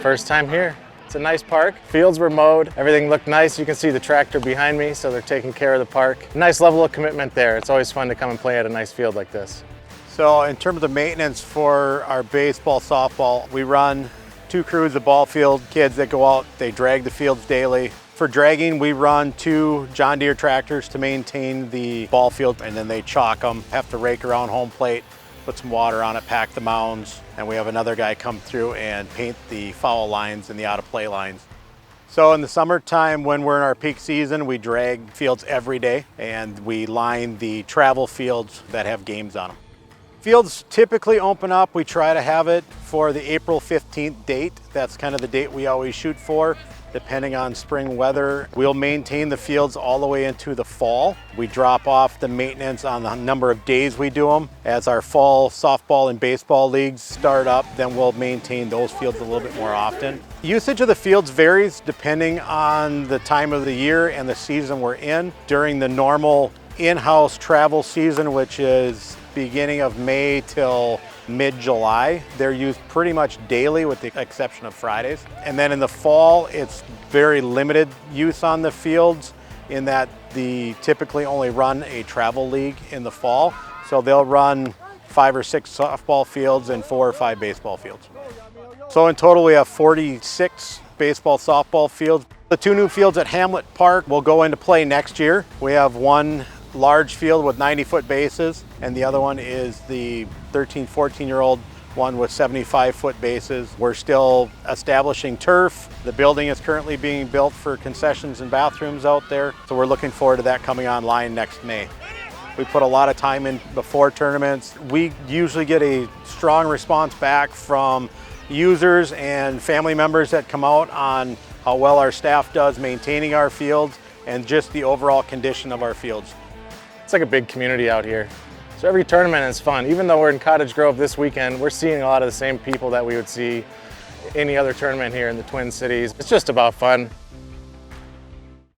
First time here. It's a nice park. Fields were mowed. Everything looked nice. You can see the tractor behind me, so they're taking care of the park. Nice level of commitment there. It's always fun to come and play at a nice field like this. So in terms of maintenance for our baseball, softball, we run 2 crews of ball field kids that go out, they drag the fields daily. For dragging, we run 2 John Deere tractors to maintain the ball field, and then they chalk them, have to rake around home plate, put some water on it, pack the mounds, and we have another guy come through and paint the foul lines and the out of play lines. So in the summertime, when we're in our peak season, we drag fields every day, and we line the travel fields that have games on them. Fields typically open up. We try to have it for the April 15th date. That's kind of the date we always shoot for, depending on spring weather. We'll maintain the fields all the way into the fall. We drop off the maintenance on the number of days we do them. As our fall softball and baseball leagues start up, then we'll maintain those fields a little bit more often. Usage of the fields varies depending on the time of the year and the season we're in. During the normal in-house travel season, which is beginning of May till mid-July, they're used pretty much daily with the exception of Fridays. And then in the fall, it's very limited use on the fields in that they typically only run a travel league in the fall. So they'll run 5 or 6 softball fields and 4 or 5 baseball fields. So in total, we have 46 baseball, softball fields. The 2 new fields at Hamlet Park will go into play next year. We have one large field with 90-foot bases, and the other one is the 13, 14-year-old one with 75-foot bases. We're still establishing turf. The building is currently being built for concessions and bathrooms out there, so we're looking forward to that coming online next May. We put a lot of time in before tournaments. We usually get a strong response back from users and family members that come out on how well our staff does maintaining our fields and just the overall condition of our fields. It's like a big community out here. So every tournament is fun. Even though we're in Cottage Grove this weekend, we're seeing a lot of the same people that we would see any other tournament here in the Twin Cities. It's just about fun.